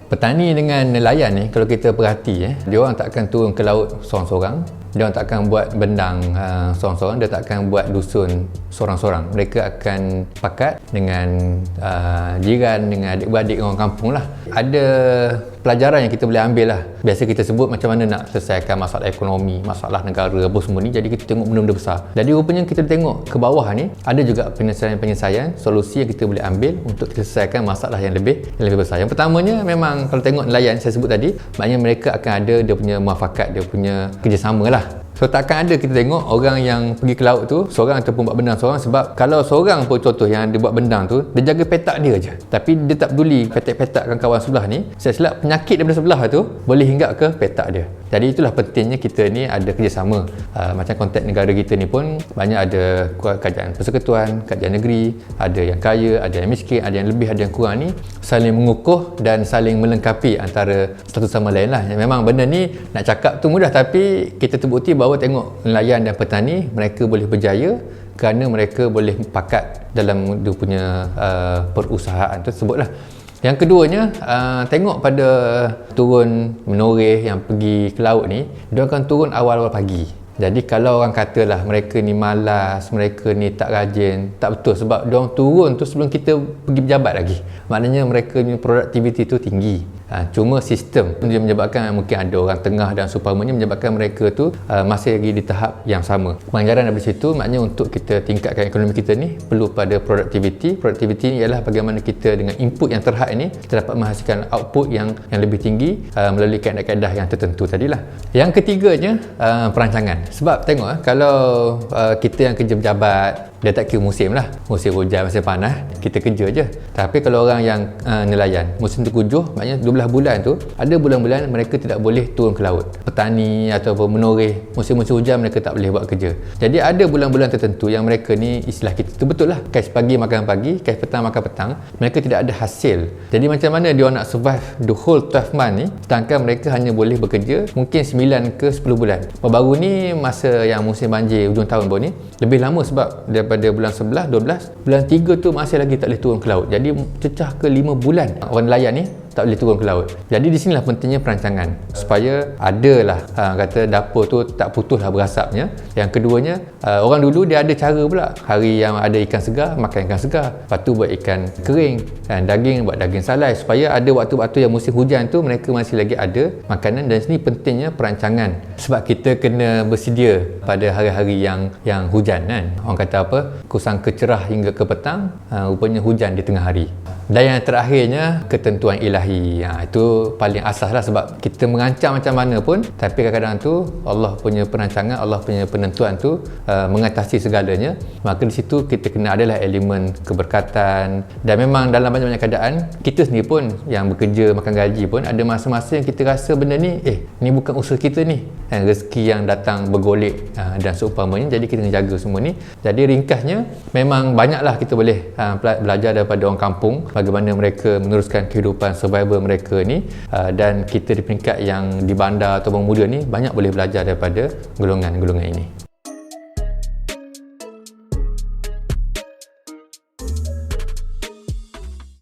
Petani dengan nelayan ni, kalau kita perhati dia orang tak akan turun ke laut seorang-seorang. Dia orang tak akan buat bendang seorang-seorang, dia tak akan buat dusun seorang-seorang. Mereka akan pakat dengan jiran, dengan adik-beradik orang kampung lah. Ada pelajaran yang kita boleh ambil lah. Biasa kita sebut macam mana nak selesaikan masalah ekonomi, masalah negara apa semua ni. Jadi kita tengok benda-benda besar. Jadi rupanya kita tengok ke bawah ni, ada juga penyelesaian-penyelesaian, solusi yang kita boleh ambil untuk kita selesaikan masalah yang lebih besar. Yang pertamanya memang kalau tengok nelayan saya sebut tadi, maknanya mereka akan ada dia punya muafakat, dia punya kerjasama lah. So takkan ada kita tengok orang yang pergi ke laut tu seorang ataupun buat bendang seorang, sebab kalau seorang pun contoh yang dia buat bendang tu, dia jaga petak dia je, tapi dia tak peduli petak-petakkan kawan sebelah ni. Saya silap penyakit daripada sebelah tu boleh hinggap ke petak dia. Jadi itulah pentingnya kita ni ada kerjasama. Macam konteks negara kita ni pun banyak ada kerajaan persekutuan, kerajaan negeri, ada yang kaya, ada yang miskin, ada yang lebih, ada yang kurang, ni saling mengukuh dan saling melengkapi antara satu sama lain lah. Memang benda ni nak cakap tu mudah, tapi kita terbukti bahawa tengok nelayan dan petani mereka boleh berjaya kerana mereka boleh pakat dalam dia punya perusahaan tersebut lah. Yang keduanya, tengok pada turun menoreh yang pergi ke laut ni, dia akan turun awal-awal pagi. Jadi kalau orang katalah mereka ni malas, mereka ni tak rajin, tak betul, sebab dia orang turun tu sebelum kita pergi berjabat lagi. Maknanya mereka ni produktiviti tu tinggi. Cuma sistem dia menyebabkan mungkin ada orang tengah dan seumpamanya menyebabkan mereka tu masih lagi di tahap yang sama. Pengajaran dari situ maknanya untuk kita tingkatkan ekonomi kita ni perlu pada produktiviti. Produktiviti ni ialah bagaimana kita dengan input yang terhad ni kita dapat menghasilkan output yang lebih tinggi melalui kaedah-kaedah yang tertentu tadilah. Yang ketiganya, perancangan. Sebab tengok kalau kita yang kerja berjabat, dia tak kira musim lah, musim hujan, musim panas, kita kerja je. Tapi kalau orang yang nelayan, musim terkujuh, maknanya 12 bulan tu, ada bulan-bulan mereka tidak boleh turun ke laut. Petani ataupun menoreh, musim-musim hujan mereka tak boleh buat kerja. Jadi ada bulan-bulan tertentu yang mereka ni, istilah kita tu betul lah, kais pagi makan pagi, kais petang makan petang, mereka tidak ada hasil. Jadi macam mana dia nak survive the whole 12 month ni, sedangkan mereka hanya boleh bekerja mungkin 9 ke 10 bulan. Baru ni masa yang musim banjir hujung tahun baru ni, lebih lama sebab daripada bulan 11, 12, bulan 3 tu masih lagi tak boleh turun ke laut. Jadi cecah ke 5 bulan orang nelayan ni tak boleh turun ke laut. Jadi di sinilah pentingnya perancangan supaya adalah kata dapur tu tak putuslah berasapnya. Yang keduanya, orang dulu dia ada cara pula. Hari yang ada ikan segar, makan ikan segar. Lepas tu buat ikan kering, daging buat daging salai, supaya ada waktu-waktu yang musim hujan tu mereka masih lagi ada makanan. Dan sini pentingnya perancangan. Sebab kita kena bersedia pada hari-hari yang hujan kan. Orang kata apa? Kusangka cerah hingga ke petang, rupanya hujan di tengah hari. Dan yang terakhirnya, ketentuan ilahi. Itu paling asas lah, sebab kita merancang macam mana pun, tapi kadang-kadang tu Allah punya perancangan, Allah punya penentuan tu mengatasi segalanya. Maka di situ kita kena adalah elemen keberkatan. Dan memang dalam banyak-banyak keadaan, kita sendiri pun yang bekerja makan gaji pun ada masa-masa yang kita rasa benda ni ni bukan usaha kita ni, rezeki yang datang bergolek dan seumpamanya. Jadi kita kena jaga semua ni. Jadi ringkasnya, memang banyaklah kita boleh belajar daripada orang kampung, bagaimana mereka meneruskan kehidupan survival mereka ni, dan kita di peringkat yang di bandar atau muda ni banyak boleh belajar daripada golongan-golongan ini.